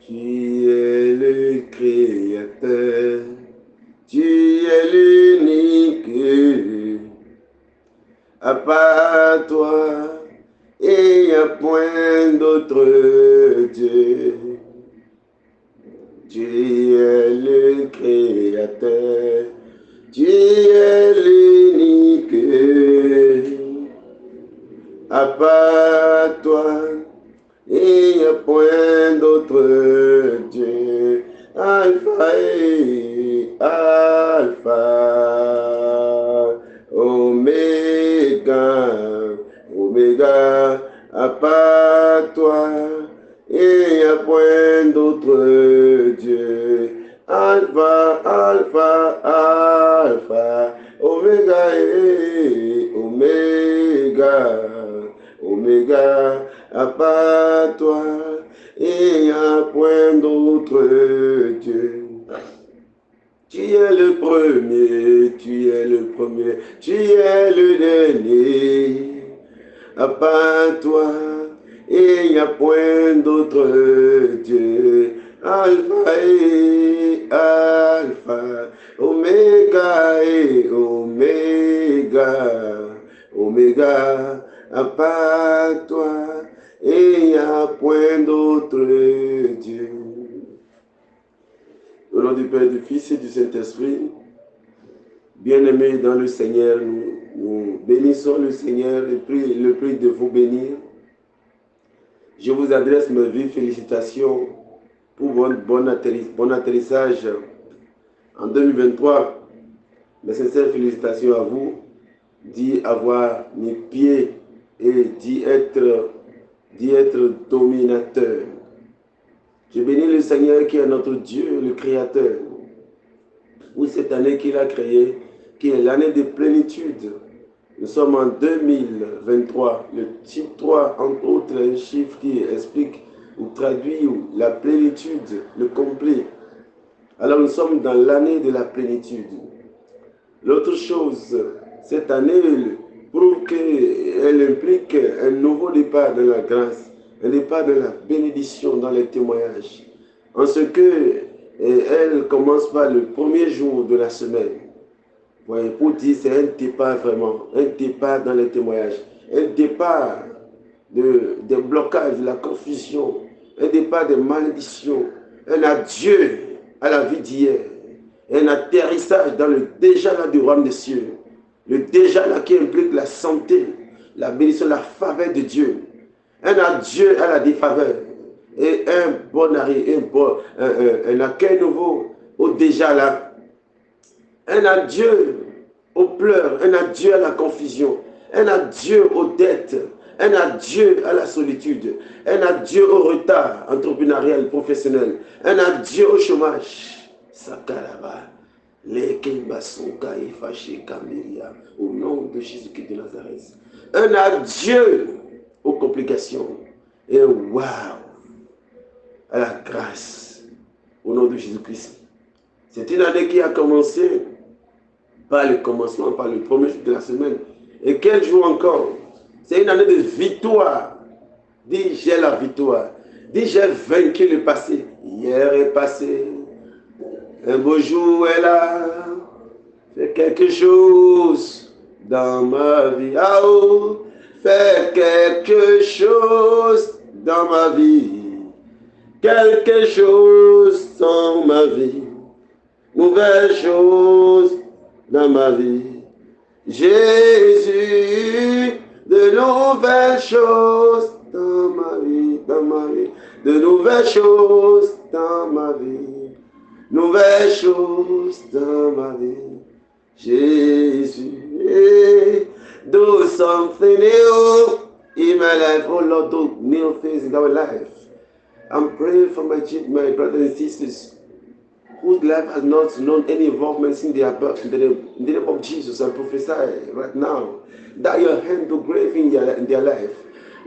Tu es le Créateur, tu es l'unique. À part toi, il n'y a point d'autre Dieu. Tu es le Créateur, tu es l'unique. À part toi, il n'y a point d'autre Dieu. Alpha et Alpha, Oméga, Oméga, à part toi, il n'y a point d'autre Dieu. Alpha, Alpha, Alpha, Oméga et Oméga, Oméga, à part toi, il n'y a point d'autre Dieu. Tu es le premier, tu es le premier, tu es le dernier. À part toi, il n'y a point d'autre Dieu. Alpha et Alpha, Oméga et Oméga, Oméga, à part toi, il n'y a point d'autre Dieu. Au nom du Père, du Fils et du Saint-Esprit, bien-aimés dans le Seigneur, nous bénissons le Seigneur et le prix de vous bénir. Je vous adresse mes vives félicitations pour votre bon atterrissage en 2023. Mes sincères félicitations à vous d'y avoir mis pied et d'y être dominateur. Je bénis le Seigneur qui est notre Dieu, le Créateur, pour cette année qu'il a créée, qui est l'année de plénitude. Nous sommes en 2023. Le type 3, entre autres, un chiffre qui explique ou traduit la plénitude, le complet. Alors nous sommes dans l'année de la plénitude. L'autre chose, cette année prouve qu'elle implique un nouveau départ dans la grâce, un départ dans la bénédiction, dans les témoignages. En ce que elle commence par le premier jour de la semaine. Ouais, pour dire c'est un départ vraiment, un départ dans les témoignages, un départ des blocages, de la confusion, un départ des malédictions, un adieu à la vie d'hier, un atterrissage dans le déjà là du royaume des cieux, le déjà là qui implique la santé, la bénédiction, la faveur de Dieu, un adieu à la défaveur et un bon arrêt, un accueil nouveau au déjà là. Un adieu aux pleurs, un adieu à la confusion, un adieu aux dettes, un adieu à la solitude, un adieu au retard entrepreneurial, professionnel, un adieu au chômage. Sakaraba, au nom de Jésus-Christ de Nazareth. Un adieu aux complications et waouh à la grâce au nom de Jésus-Christ. C'est une année qui a commencé par le commencement, par le premier jour de la semaine. Et quel jour encore? C'est une année de victoire. Dis, j'ai la victoire. Dis, j'ai vaincu le passé. Hier est passé. Un beau jour est là. Fais quelque chose dans ma vie. Ah oh, fais quelque chose dans ma vie. Quelque chose dans ma vie. Nouvelle chose dans ma vie. Jésus, de nouvelles choses dans ma vie, de nouvelles choses dans ma vie, nouvelles choses dans ma vie. Jésus, do something new in my life. Oh Lord, do new things in our life. I'm praying for my brothers and sisters whose life has not known any involvement in their birth. In the name of Jesus, I prophesy right now that your hand will grave in their life.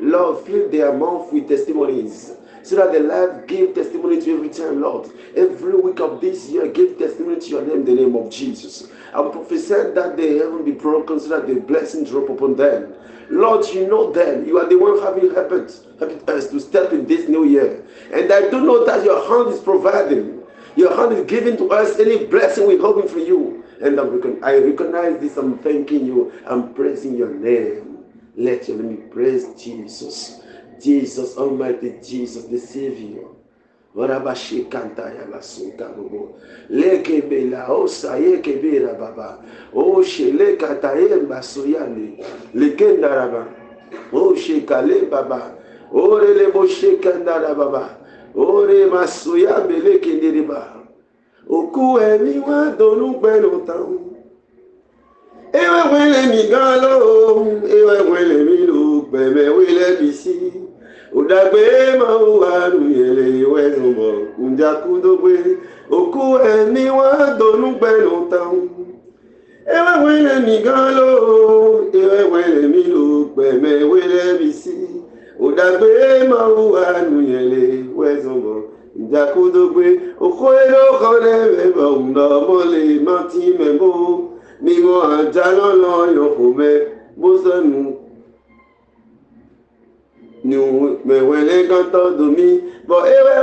Lord, fill their mouth with testimonies, so that their life give testimony to every time, Lord. Every week of this year, give testimony to your name in the name of Jesus. I prophesy that the heaven be broken, so that the blessing drop upon them. Lord, you know them. You are the one having helped us to step in this new year. And I do know that your hand is providing. Your hand is giving to us any blessing we're hoping for you. And I recognize this. I'm thanking you. I'm praising your name. Let me praise Jesus. Jesus, Almighty Jesus, the Savior. Warabashi kanta ya basunka bobo. Leke bela osa yeke bera baba. O shele kata ye basoyale. Lekenda raba. O shekale baba. Ore le bo shekanda baba. Ore masoya bele kendiriba. Oku emi wa donu pẹ̀lú tan. Ewe wele mi gan lo. Ewe wele mi lo pẹ̀mẹ̀ wele bisi. Udagbe ma wa nuyele iwe zumbo unjakudogbe oku emi wa donu pẹ̀lú tan. Ewe wele mi gan lo. Ewe wele mi lo pẹ̀mẹ̀ wele bisi. Udagbe ma wa nuyele iwe zumbo unjakudogbe okoelo kone mebo undo mole manti mebo mimo anjalolo yokome bosanu ni mewele kanto domi bo ewe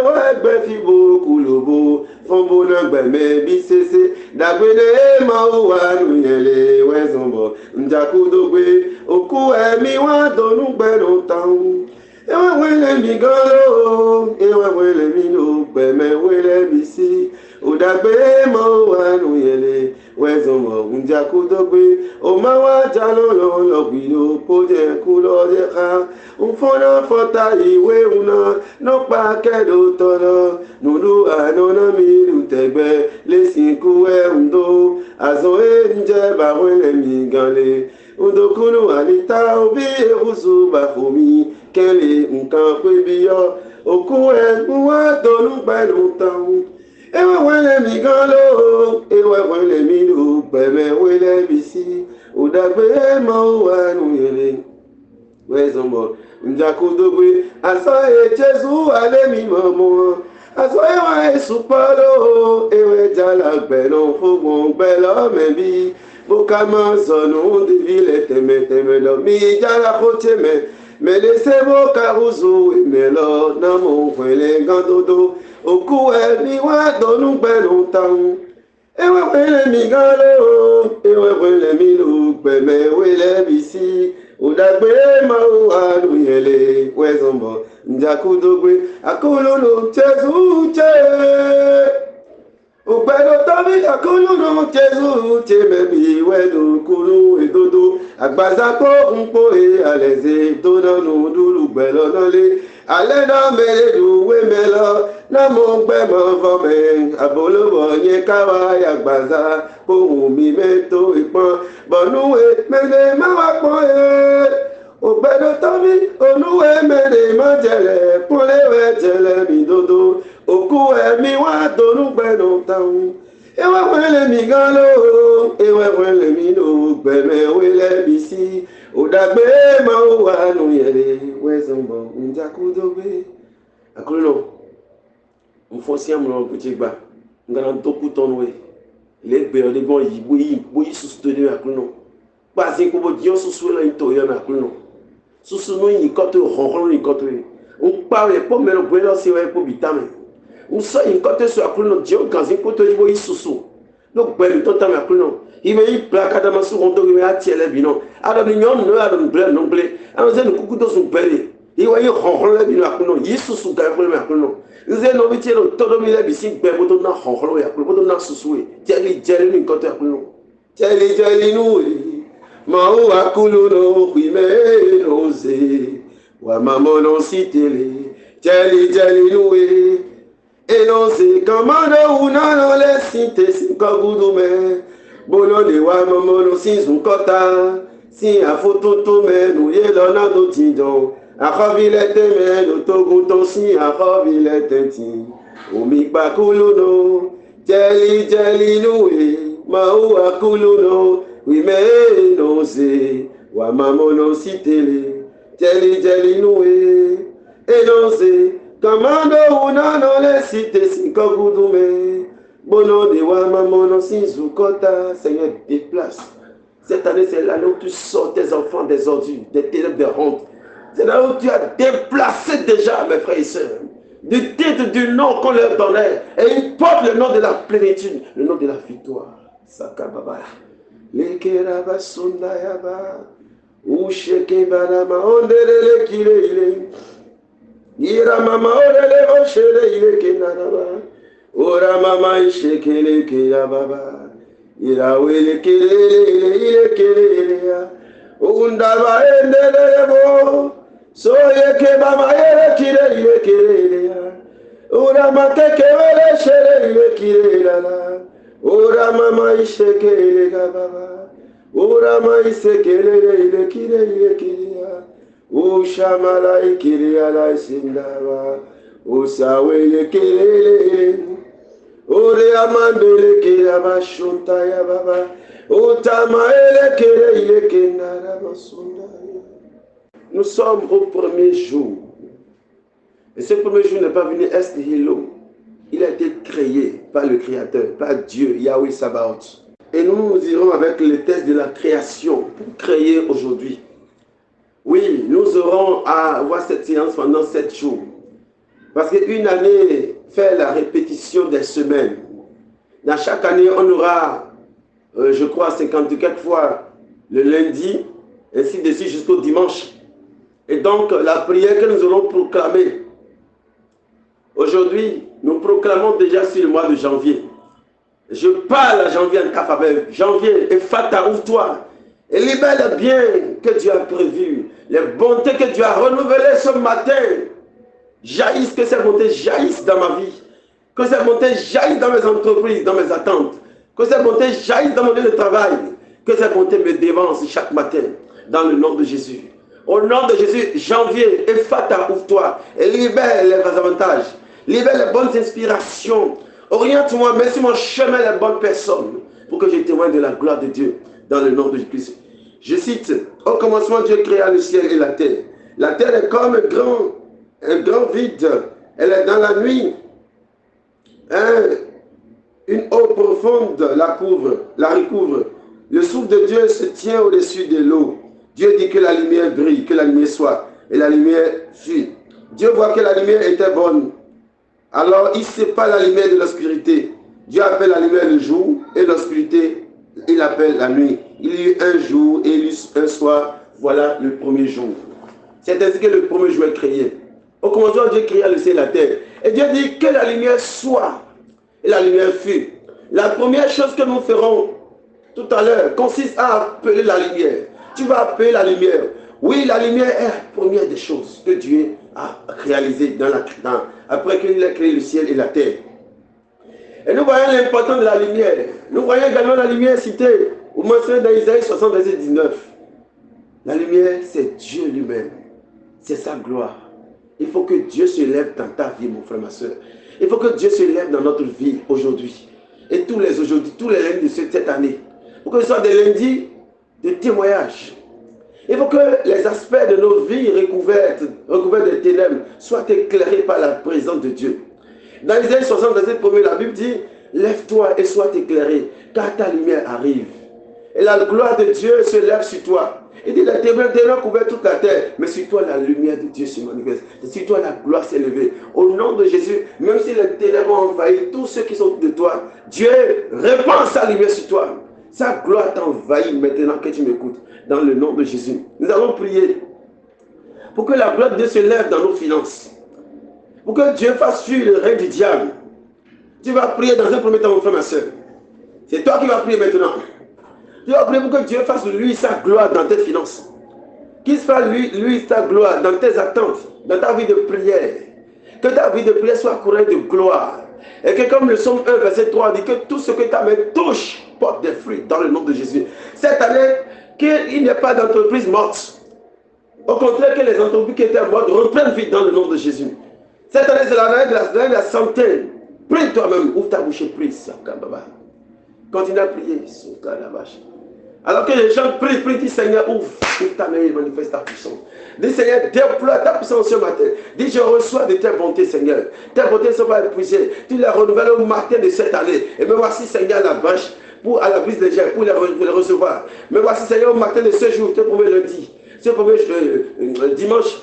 gbe fi bo kulobo fombo na gbe me bi sese dagbede ma wa nuyele wezombo njakudogbe oku emi wa donu gbero tan ewe wele mi galo ewe wele mi lo gbeme wele bisi udagbe ma wa nuyele wezombo njakudogbe o ma wa jalolo logbido poje kuloje ka ufona fota iwe una no pa kedo tolo nulu anona mi lutegbe lesinku e undo azo enje ba wele mi gale udokunu alita obi eruzu ba fomi kele nkan pe biyo oku egun wa donu pẹ̀lú tan ewe wele mi gan lo ewe wele mi lu pẹ̀mẹ̀ wele bisi udagbe mo wa nuyele wezombo njakudogbe asoye Jesu ale mi momo asoye wa esupalo ewe jala gbelo fogbon gbelo mebi bokama zonu devile teme lo mi jala koteme me laissez vos carousaux et melo na mon kwele gandodo oku mi wa donu pẹ̀lú tan ewe wele mi gale o ewe wele mi lu pẹ̀mẹ̀ wele bisi udagbe ma wa nuyele wezombo njakudogbe akululu Jesu che Ugbẹ́dọ̀ tọ́bí àkúlùnú Jésù tí mẹ́bí wẹ́dùn kúrú ìdodo. Àgbàzá kó ń pò é àlẹ́sẹ̀ tó dánú dúró gbẹ̀lọ́ lọ́lé. Alẹ́ náà mẹ́lẹ́dù wé mẹ́lọ náà mo gbẹ́mọ̀ fọmẹ́. Àbólóbọ̀ yẹn káwa àgbàzá kóhùn mi mẹ́tò ìpọ́n. Bọ̀núwé mẹ́lẹ́ má wá pọ́n ẹ́. Ugbẹ́dọ̀ tọ́bí olúwé mẹ́lẹ́ má jẹ̀lẹ̀ kúnléwẹ̀ jẹ̀lẹ̀ mi dodo. Oku emi wa donu gbẹ̀lú tan. Ewe wele mi gan lo. Ewe wele mi lo gbẹ̀mẹ̀ wele bisi. Udagbe ma wa nuyele wezombo njakudogbe. Akulo. Mfosi amlo kuchigba. Ngana toku tonwe. Legbe o legbon yi boyi susu de akulo. Pasin ko bo dio susu la ito ya na akulo. Susu no yi koto honhon yi koto. Pa e po mero buelo si we po bitame. Uso inkote so akuno dio ganzi koto ibo isusu no gbelu to tam akuno ime yi plaka da masu hondo ime atiele bino adam ni nyom no adam ble no ble am ze no kukudo so gbele iwa yi honhon le bino akuno isusu ga akuno me akuno ze no bi tielo todo mi le bi si gbe bodo na honhon ya akuno bodo na susu e jeli ni inkote akuno jeli nu ma o akuno no ime no ze wa mamono sitele jeli nu e et non c'est comme on a les cités si kagudu me bolo de wa momo si zunkota si a photo to me nous y lona do tidon a khabilete me do togun to si a khabilete ti o mi pa kuluno jeli nuwe ma o akuluno oui mais non c'est wa mamono si tele jeli nuwe et non c'est Commando una no le cite sin kogudume. Bono de wa mamono sin zukota. Seigneur, déplace. Cette année, c'est l'année où tu sors tes enfants des ordures, des ténèbres de honte. C'est là où tu as déplacé déjà, mes frères et sœurs. du titre du nom qu'on leur donnait. Et ils portent le nom de la plénitude, le nom de la victoire. Sakababa. Lekeraba Sundayaba. Usheke Barama Onderele Kireile. Ira Mama Orele Oshere Ile Kenaraba. Ora Mama Ishekele Kirababa. Ira Wele Kirele Ile Kirele. Undaba Endelebo. Soye Baba Ere Kirele Kirele. Ora Mate Kevele Shere Ile Kirele. Ora Mama Ishekele Gababa. Ora Maisekele Ile Kirele Kirele. Ushamala Kirele La Sindaba. Usawele Kirele. Ore Amandele Kiraba Shuntaya Baba. Utamaele Kirele Kinaraba Sundaya. Nous sommes au premier jour. Et ce premier jour n'est pas venu est Hilo. Il a été créé par le Créateur, par Dieu, Yahweh Sabaoth. Et nous irons avec le test de la création pour créer aujourd'hui. Oui, nous aurons à voir cette séance pendant 7 jours. Parce qu'une année fait la répétition des semaines. Dans chaque année, on aura, je crois, 54 fois le lundi, ainsi de suite jusqu'au dimanche. Et donc, la prière que nous allons proclamer, aujourd'hui, nous proclamons déjà sur le mois de janvier. Je parle à janvier en ta faveur. Janvier, et Fata, ouvre-toi. Et libère les biens que Dieu a prévus, les bontés que Dieu a renouvelées ce matin. Jaillissent, que ces bontés jaillissent dans ma vie. Que ces bontés jaillissent dans mes entreprises, dans mes attentes. Que ces bontés jaillissent dans mon lieu de travail. Que ces bontés me dévancent chaque matin. Dans le nom de Jésus. Au nom de Jésus, janvier, Ephata, ouvre-toi et libère les avantages. Libère les bonnes inspirations. Oriente-moi, mets sur mon chemin les bonnes personnes pour que je témoigne de la gloire de Dieu dans le nom de Jésus. Je cite, au commencement, Dieu créa le ciel et la terre. La terre est comme un grand vide. Elle est dans la nuit. Une eau profonde la recouvre. Le souffle de Dieu se tient au-dessus de l'eau. Dieu dit que la lumière brille, que la lumière soit. Et la lumière fut. Dieu voit que la lumière était bonne. Alors il sépare la lumière de l'obscurité. Dieu appelle la lumière le jour et l'obscurité, il appelle la nuit. Il y eut un jour et il y eut un soir. Voilà le premier jour. C'est ainsi que le premier jour est créé. Au commencement, Dieu créa le ciel et la terre. Et Dieu dit que la lumière soit. Et la lumière fut. La première chose que nous ferons tout à l'heure consiste à appeler la lumière. Tu vas appeler la lumière. Oui, la lumière est la première des choses que Dieu a réalisées après qu'il a créé le ciel et la terre. Et nous voyons l'importance de la lumière. Nous voyons également la lumière citée ou mentionnée dans Isaïe 60, verset 19. La lumière, c'est Dieu lui-même. C'est sa gloire. Il faut que Dieu se lève dans ta vie, mon frère, ma soeur. Il faut que Dieu se lève dans notre vie aujourd'hui. Et tous les lundis de cette année. Pour que ce soit des lundis de témoignage. Il faut que les aspects de nos vies recouvertes de ténèbres soient éclairés par la présence de Dieu. Dans Isaïe 60, verset 1, la Bible dit, lève-toi et sois éclairé, car ta lumière arrive. Et la gloire de Dieu se lève sur toi. Il dit, les ténèbres couvrent toute la terre, mais sur toi la lumière de Dieu se manifeste. Sur toi la gloire s'est levée. Au nom de Jésus, même si les ténèbres ont envahi tous ceux qui sont de toi, Dieu répand sa lumière sur toi. Sa gloire t'envahit maintenant que tu m'écoutes. Dans le nom de Jésus. Nous allons prier pour que la gloire de Dieu se lève dans nos finances. Pour que Dieu fasse fuir le règne du diable. Tu vas prier dans un premier temps, mon frère, ma soeur. C'est toi qui vas prier maintenant. Tu vas prier pour que Dieu fasse lui sa gloire dans tes finances. Qu'il fasse lui sa gloire dans tes attentes, dans ta vie de prière. Que ta vie de prière soit courante de gloire. Et que comme le psaume 1, verset 3 dit que tout ce que ta main touche porte des fruits dans le nom de Jésus. Cette année, qu'il n'y ait pas d'entreprise morte. Au contraire, que les entreprises qui étaient mortes reprennent vie dans le nom de Jésus. Cette année, c'est l'année de la santé. Prie toi-même, ouvre ta bouche et prie. Continue à prier. Alors que les gens prient, dis Seigneur, ouvre ta main et manifeste ta puissance. Dis Seigneur, déploie ta puissance ce matin. Dis je reçois de tes bontés, Seigneur. Tes bontés ne sont pas épuisées. Tu les renouvelles au matin de cette année. Et me voici, Seigneur, la vache. À la brise légère pour les recevoir. Mais voici Seigneur au matin de ce jour, ce premier lundi, ce premier dimanche,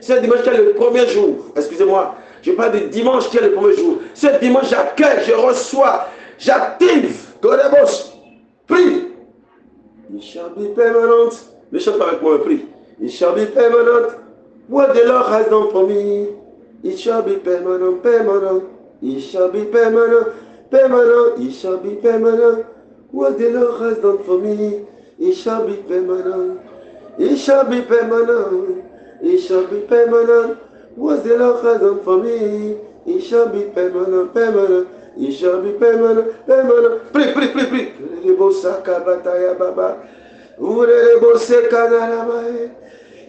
Ce dimanche qui est le premier jour, excusez-moi, je parle du dimanche qui est le premier jour. Ce dimanche, j'accueille, je reçois, j'active. Godebos, prie. It shall be permanent. Ne chante pas avec moi, prie. It shall be permanent. What the Lord has done for me. It shall be permanent, permanent. It shall be permanent, permanent. It shall be permanent. What the Lord has done for me. It shall be permanent. It shall be permanent. It shall be permanent. What the Lord has done for me. It shall be permanent, permanent. It shall be permanent, permanent. Prie, prie, prie, prie. Lebosaka bataya baba. Urelebose kanaramae.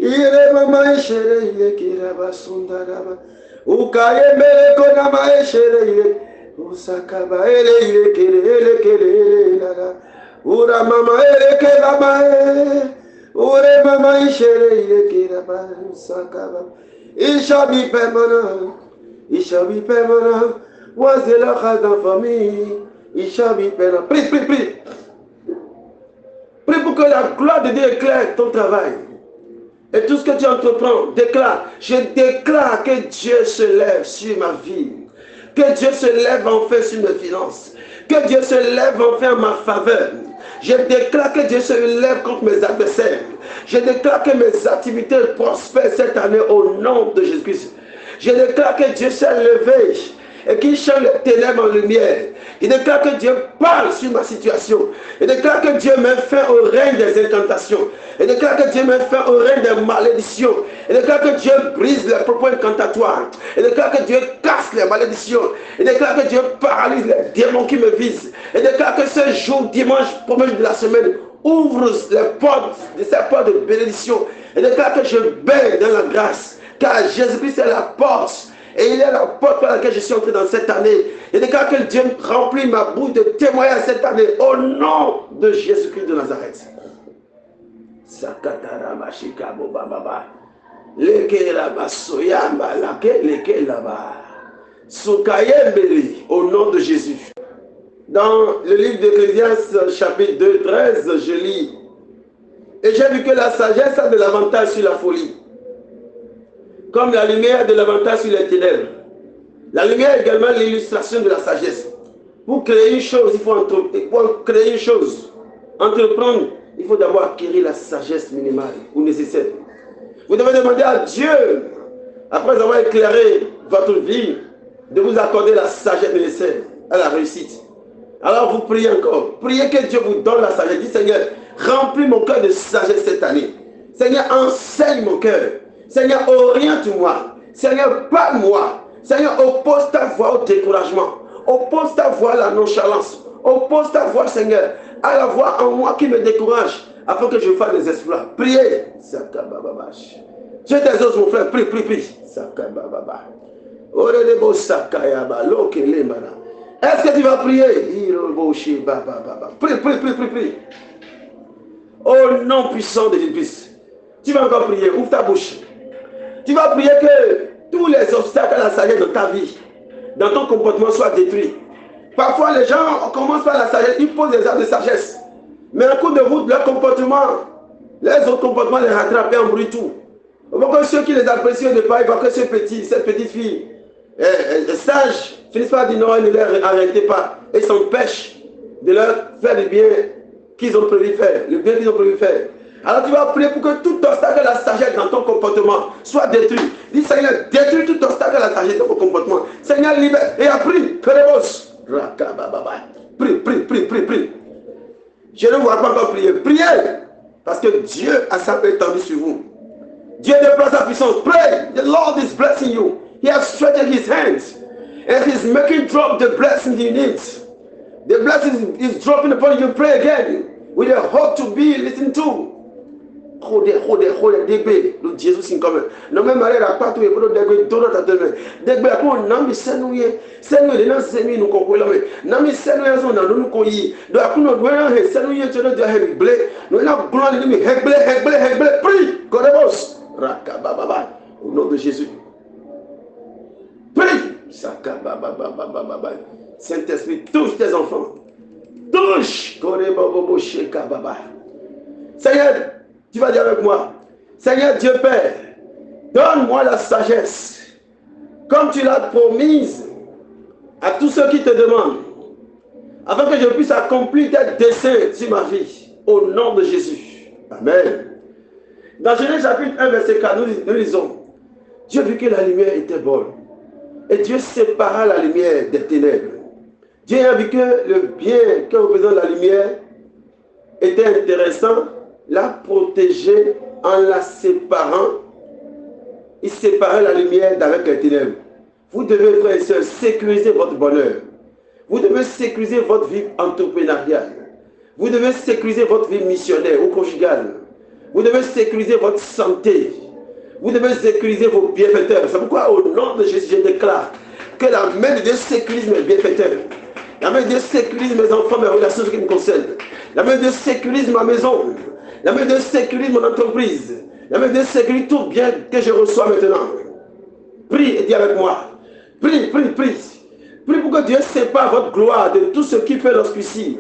Ire mama eshere ile kiraba sundaraba. Ukaye mere konama eshere ile. Usakaba ele ile kere nara. Ura mama ele keraba. Ure mama eshere ile kiraba usakaba. It shall be permanent. It shall be permanent. What's the Lord has done for me? It shall be permanent. Prie, prie, prie. Prie pour que la gloire de Dieu éclaire ton travail. Et tout ce que tu entreprends, déclare. Je déclare que Dieu se lève sur ma vie. Que Dieu se lève enfin sur mes finances. Que Dieu se lève enfin en ma faveur. Je déclare que Dieu se lève contre mes adversaires. Je déclare que mes activités prospèrent cette année au nom de Jésus-Christ. Je déclare que Dieu s'est levé et qu'il change les ténèbres en lumière. Il déclare que Dieu parle sur ma situation. Il déclare que Dieu met fin au règne des incantations. Il déclare que Dieu met fin au règne des malédictions. Il déclare que Dieu brise les propos incantatoires. Il déclare que Dieu casse les malédictions. Il déclare que Dieu paralyse les démons qui me visent. Il déclare que ce jour, dimanche, premier jour de la semaine, ouvre les portes de ces portes de bénédiction. Il déclare que je baigne dans la grâce. Car Jésus-Christ est la porte. Et il est la porte par laquelle je suis entré dans cette année. Et déclare que Dieu remplit ma bouche de témoignages cette année. Au nom de Jésus-Christ de Nazareth. Au nom de Jésus. Dans le livre d'Ecclésiaste, chapitre 2, 13, je lis. Et j'ai vu que la sagesse a de l'avantage sur la folie. Comme la lumière a de l'avantage sur les ténèbres. La lumière est également l'illustration de la sagesse. Pour créer une chose, il faut créer une chose. Entreprendre, il faut d'abord acquérir la sagesse minimale ou nécessaire. Vous devez demander à Dieu, après avoir éclairé votre vie, de vous accorder la sagesse nécessaire à la réussite. Alors vous priez encore. Priez que Dieu vous donne la sagesse. Dites Seigneur, remplis mon cœur de sagesse cette année. Seigneur, enseigne mon cœur. Seigneur, oriente-moi. Seigneur, parle-moi. Seigneur, oppose ta voix au découragement. Oppose ta voix à la nonchalance. Oppose ta voix, Seigneur, à la voix en moi qui me décourage, afin que je fasse des exploits. Priez. Je t'exauce, mon frère. Prie, prie, prie. Est-ce que tu vas prier? Prie, prie, prie, prie, prie. Au nom puissant de Jésus-Christ. Tu vas encore prier. Ouvre ta bouche. Tu vas prier que tous les obstacles à la sagesse de ta vie, dans ton comportement, soient détruits. Parfois, les gens commencent par la sagesse, ils posent des actes de sagesse. Mais à coup de route, leur comportement, les autres comportements les rattrapent et embrouillent tout. Pourquoi ceux qui les apprécient au départ, ils voient que cette petite fille sage, finissent par dire non, ne les arrêtez pas. Et s'empêchent de leur faire le bien qu'ils ont prévu faire, le bien qu'ils ont prévu faire. Alors tu vas prier pour que tout obstacle à la sagesse dans ton comportement soit détruit. Dis Seigneur, détruis tout obstacle à la sagesse dans ton comportement. Seigneur, libère. Et appris. Prie, prie, prie, prie, prie. Je ne vois pas encore prier. Priez. Parce que Dieu a sa main étendue sur vous. Dieu déploie sa puissance. Pray. The Lord is blessing you. He has stretched his hands. And he's making drop the blessing you need. The blessing is dropping upon you. Pray again. With a hope to be listened to. Le Jésus c'est comme non même aller à pas tout et pour dégbe tout notre demain dégbe ko nami senuye senuye na semi nous ko la me nami senuye so na nous ko yi do akuno do na he senuye to do he ble no na gloire ni hegle prie kodebos raka baba au nom de Jésus prie saka baba Saint-Esprit touche tes enfants touche kodebo sheka baba Seigneur. Tu vas dire avec moi, Seigneur Dieu Père, Donne-moi la sagesse, comme tu l'as promise à tous ceux qui te demandent, afin que je puisse accomplir tes desseins sur ma vie, au nom de Jésus. Amen. Dans Genèse chapitre 1, verset 4, nous lisons, Dieu vit que la lumière était bonne, et Dieu sépara la lumière des ténèbres. Dieu a vu que le bien que représente la lumière était intéressant, l'a protégé en la séparant. Il séparait la lumière d'avec les ténèbres. Vous devez, frères et sœurs, sécuriser votre bonheur. Vous devez sécuriser votre vie entrepreneuriale. Vous devez sécuriser votre vie missionnaire ou conjugale. Vous devez sécuriser votre santé. Vous devez sécuriser vos bienfaiteurs. C'est pourquoi, au nom de Jésus, je déclare que la main de Dieu sécurise mes bienfaiteurs. La main de Dieu sécurise mes enfants, mes relations qui me concernent. La main de Dieu sécurise ma maison. La main de Dieu sécurise mon entreprise. La main de Dieu sécurise tout bien que je reçois maintenant. Prie et dis avec moi. Prie, prie, prie. Prie pour que Dieu sépare votre gloire de tout ce qui fait l'auspicie.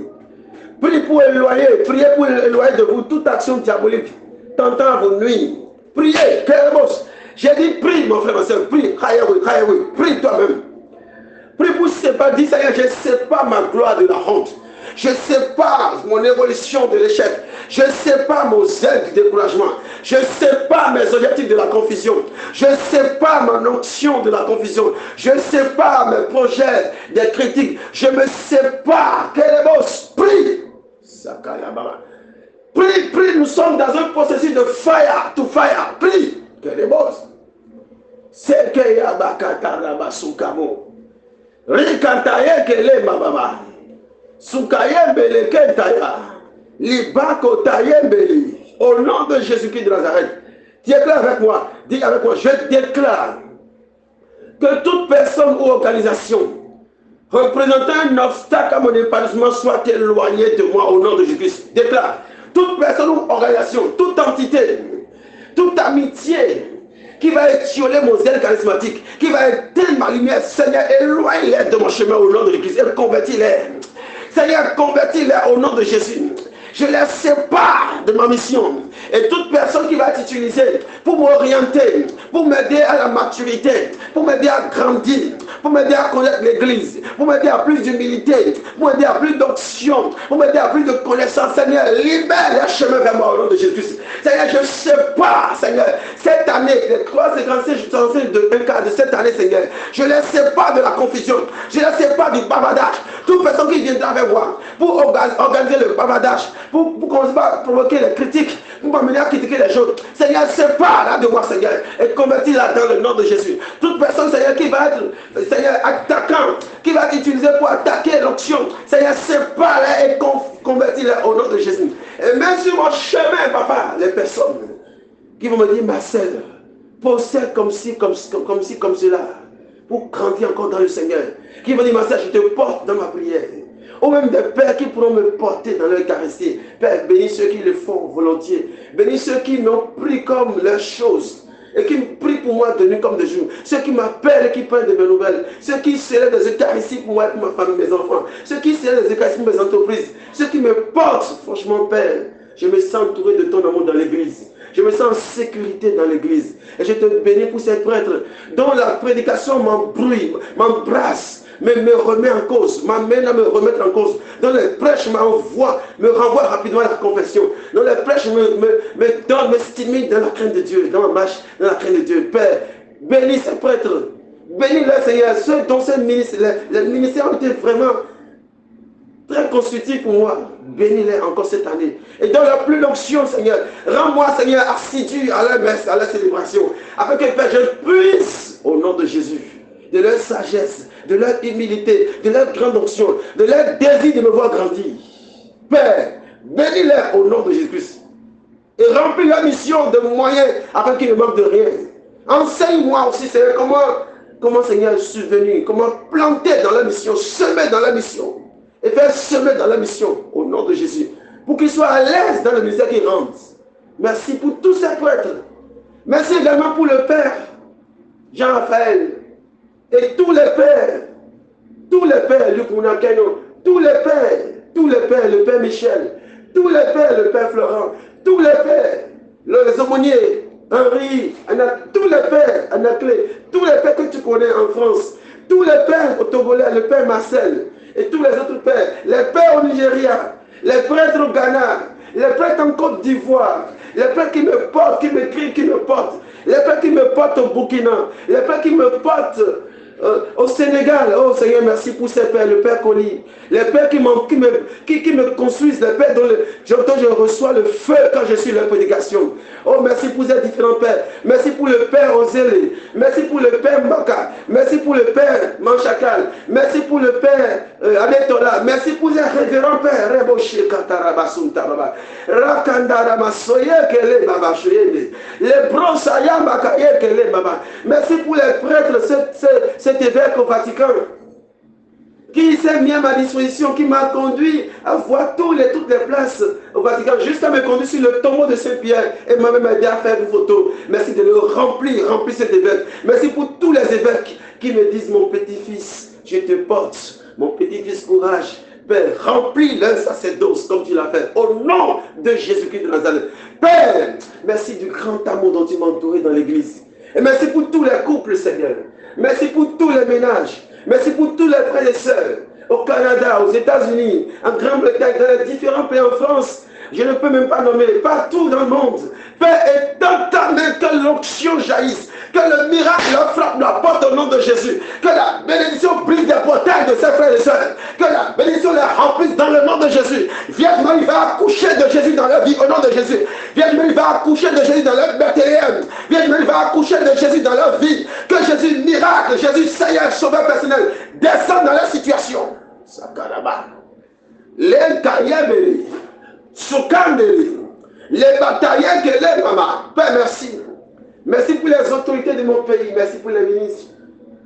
Prie pour éloigner, priez pour éloigner de vous toute action diabolique tentant à vous nuire. Priez, Kéremos. J'ai dit prie, mon frère, ma soeur, prie, prie toi-même. Prie pour séparer, dis Seigneur, je sépare ma gloire de la honte. Je sépare mon évolution de l'échec. Je sépare mon zèle du découragement. Je sépare mes objectifs de la confusion. Je sépare mon onction de la confusion. Je sépare mes projets des critiques. Je me sépare. Kéremos, prie. Prie, prie, nous sommes dans un processus de fire to fire. Prie. Kéremos. C'est que Yabakataraba Soukamo. Rikantaye kele mababa. Soukaye mbele kentaya. Libako taye mbele. Au nom de Jésus-Christ de Nazareth. Déclare avec moi. Dis avec moi. Je déclare que toute personne ou organisation représentant un obstacle à mon épanouissement soit éloignée de moi au nom de Jésus-Christ. Déclare. Toute personne ou organisation, toute entité, toute amitié qui va étioler mon zèle charismatique, qui va éteindre ma lumière, Seigneur, éloigne-les de mon chemin au nom de Jésus et convertis-les. Seigneur, convertis-les au nom de Jésus. Je les sépare de ma mission. Et toute personne qui va être utilisée pour m'orienter, pour m'aider à la maturité, pour m'aider à grandir, pour m'aider à connaître l'église, pour m'aider à plus d'humilité, pour m'aider à plus d'options, pour m'aider à plus de connaissances, Seigneur, libère les chemins vers moi au nom de Jésus. Seigneur, je sépare, Seigneur, cette année, les 356 de un quart de cette année, Seigneur, je les sépare de la confusion, je les sépare du bavardage. Toute personne qui viendra vers moi pour organiser le bavardage, pour commencer à provoquer les critiques, pour m'amener à critiquer les choses. Seigneur, sépare-la de moi, Seigneur, et convertis-la dans le nom de Jésus. Toute personne, Seigneur, qui va être, Seigneur, attaquant, qui va être utilisée pour attaquer l'onction, Seigneur, sépare-la et convertis-la au nom de Jésus. Et même sur mon chemin, papa, les personnes qui vont me dire, Marcel, procède comme ci, comme cela, pour grandir encore dans le Seigneur. Qui vont dire, Marcel, je te porte dans ma prière. Ou même des pères qui pourront me porter dans leur caressier. Père, bénis ceux qui le font volontiers. Bénis ceux qui m'ont pris comme leurs choses. Et qui me prient pour moi de nuit comme de jour. Ceux qui m'appellent et qui prennent de mes nouvelles. Ceux qui célèbrent des eucharisties pour moi, pour ma famille, mes enfants. Ceux qui célèbrent des eucharisties pour mes entreprises. Ceux qui me portent, franchement, Père, je me sens entouré de ton amour dans l'église. Je me sens en sécurité dans l'église. Et je te bénis pour ces prêtres dont la prédication m'embrouille, m'embrasse, mais me remet en cause, m'amène à me remettre en cause. Dans les prêches me renvoie rapidement à la confession. Dans les prêches me stimule dans la crainte de Dieu, dans ma marche, dans la crainte de Dieu. Père, bénis ces prêtres, bénis-les, Seigneur, ceux dont les ministères ont été vraiment très constructifs pour moi. Bénis-les encore cette année. Et dans la plus l'onction, Seigneur, rends-moi, Seigneur, assidu à la messe, à la célébration, afin que, Père, je puisse, au nom de Jésus, de leur sagesse, de leur humilité, de leur grande onction, de leur désir de me voir grandir. Père, bénis-les au nom de Jésus-Christ. Et remplis la mission de moyens afin qu'ils ne manquent de rien. Enseigne-moi aussi, Seigneur, comment Seigneur, subvenir, comment planter dans la mission, semer dans la mission. Et faire semer dans la mission au nom de Jésus. Pour qu'ils soient à l'aise dans le ministère qu'ils rendent. Merci pour tous ces prêtres. Merci également pour le Père Jean-Raphaël. Et tous les pères, Luc Mounakeno, tous les pères, le Père Michel, tous les pères, le Père Florent, tous les pères, les aumôniers, Henri, tous les pères, Anaclé, tous les pères que tu connais en France, tous les pères au Togolais, le père Marcel et tous les autres pères, les pères au Nigeria, les prêtres au Ghana, les prêtres en Côte d'Ivoire, les pères qui me portent, qui m'écrivent, qui me portent, les pères qui me portent au Burkina, les pères qui me portent au Sénégal. Oh Seigneur, merci pour ces pères, le père Coli, les pères qui me construisent, les pères dont je reçois le feu quand je suis leur prédication. Oh, merci pour ces différents pères. Merci pour le père Ozélé. Merci pour le père Maka. Merci pour le père Manchakal. Merci pour le père Adetola. Merci pour les révérends pères. Reboché Katarabasuntababa. Rakandara Masoye Kele Baba Shoyene. Les Bronsaya Makaye Kele Baba. Merci pour les prêtres, cet évêque au Vatican, qui s'est mis à ma disposition, qui m'a conduit à voir toutes les places au Vatican, jusqu'à me conduire sur le tombeau de Saint-Pierre et m'a même aidé à faire une photo. Merci de le remplir cet évêque. Merci pour tous les évêques qui me disent, mon petit-fils, je te porte, mon petit-fils, courage. Père, remplis leur sacerdoce comme tu l'as fait, au nom de Jésus-Christ de Nazareth. Père, merci du grand amour dont tu m'as entouré dans l'église. Et merci pour tous les couples, Seigneur. Merci pour tous les ménages. Merci pour tous les frères et sœurs. Au Canada, aux États-Unis, en Grande-Bretagne, dans les différents pays en France. Je ne peux même pas nommer, partout dans le monde. Père, et dans ta main, que l'onction jaillisse. Que le miracle leur frappe la porte au nom de Jésus. Que la bénédiction brise des portails de ses frères et sœurs. Que la bénédiction les remplisse dans le nom de Jésus. Vierge Marie va accoucher de Jésus dans leur vie au nom de Jésus. Vierge Marie va accoucher de Jésus dans leur Bethléem. Vierge Marie va accoucher de Jésus dans leur vie. Que Jésus, miracle, Jésus, Seigneur, sauveur personnel, descende dans leur situation. Sakaraba. Les Kayabeli. Soukandeli. Les bataillons que les maman. Père, merci. Merci pour les autorités de mon pays. Merci pour les ministres.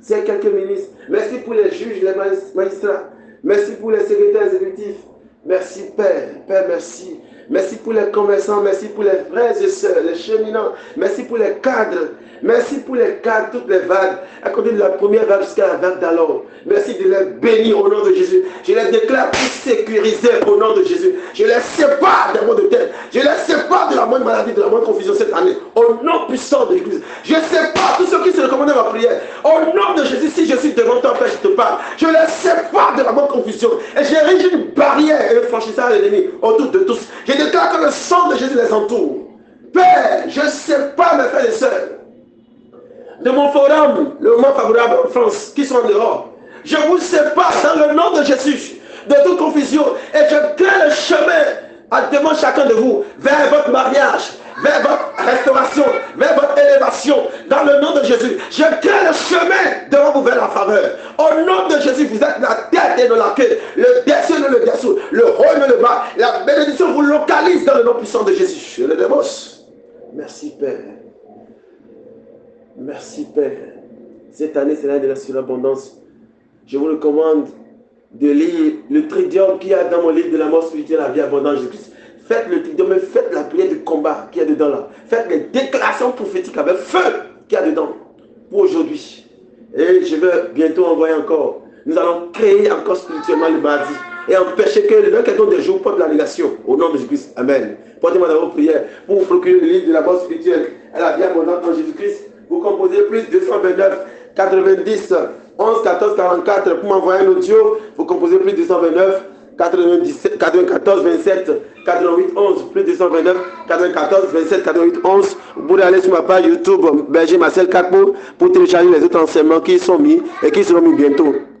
C'est quelques ministres. Merci pour les juges, les magistrats. Merci pour les secrétaires exécutifs. Merci Père. Père, merci. Merci pour les commerçants. Merci pour les frères et sœurs, les cheminants. Merci pour les cadres. Merci pour les cadres, toutes les vagues. À côté de la première vague jusqu'à la vague d'alors. Merci de les bénir au nom de Jésus. Je les déclare plus sécurisés au nom de Jésus. Je les sépare des maux de tête. Je les sépare de la moindre maladie, de la moindre confusion cette année. Au nom puissant de l'Église. Je sépare tous ceux qui se recommandent à ma prière. Au nom de Jésus, si je suis devant toi, Père, je te parle. Je les sépare de la moindre confusion. Et j'érige une barrière et franchissant à l'ennemi autour de tous. Je déclare que le sang de Jésus les entoure. Père, je sépare mes frères et sœurs de mon forum, le moment favorable en France, qui sont en dehors. Je vous sépare dans le nom de Jésus de toute confusion et je crée le chemin devant chacun de vous vers votre mariage, vers votre restauration, vers votre élévation, dans le nom de Jésus. Je crée le chemin devant vous vers la faveur. Au nom de Jésus, vous êtes la tête et non la queue, le dessus et le dessous, le haut et le bas. La bénédiction vous localise dans le nom puissant de Jésus. Je le démontre. Merci Père. Merci Père. Cette année, c'est l'année de la surabondance. Je vous recommande de lire le tridium qu'il y a dans mon livre de la mort spirituelle, la vie abondante de Jésus-Christ. Faites le tridium, mais faites la prière de combat qu'il y a dedans là. Faites les déclarations prophétiques avec feu qu'il y a dedans pour aujourd'hui. Et je vais bientôt envoyer encore. Nous allons créer encore spirituellement le mardi et empêcher que le quelqu'un des jours porte la négation. Au nom de Jésus-Christ. Amen. Portez-moi dans vos prières pour vous procurer le livre de la mort spirituelle et la vie abondante en Jésus-Christ. Vous composez plus 229 90 11 14 44 pour m'envoyer un audio. Vous composez plus 229 97 94 27 88 11 plus 229 94 27 88 11. Vous pouvez aller sur ma page YouTube Berger Marcel Kakmo pour télécharger les autres enseignements qui sont mis et qui seront mis bientôt.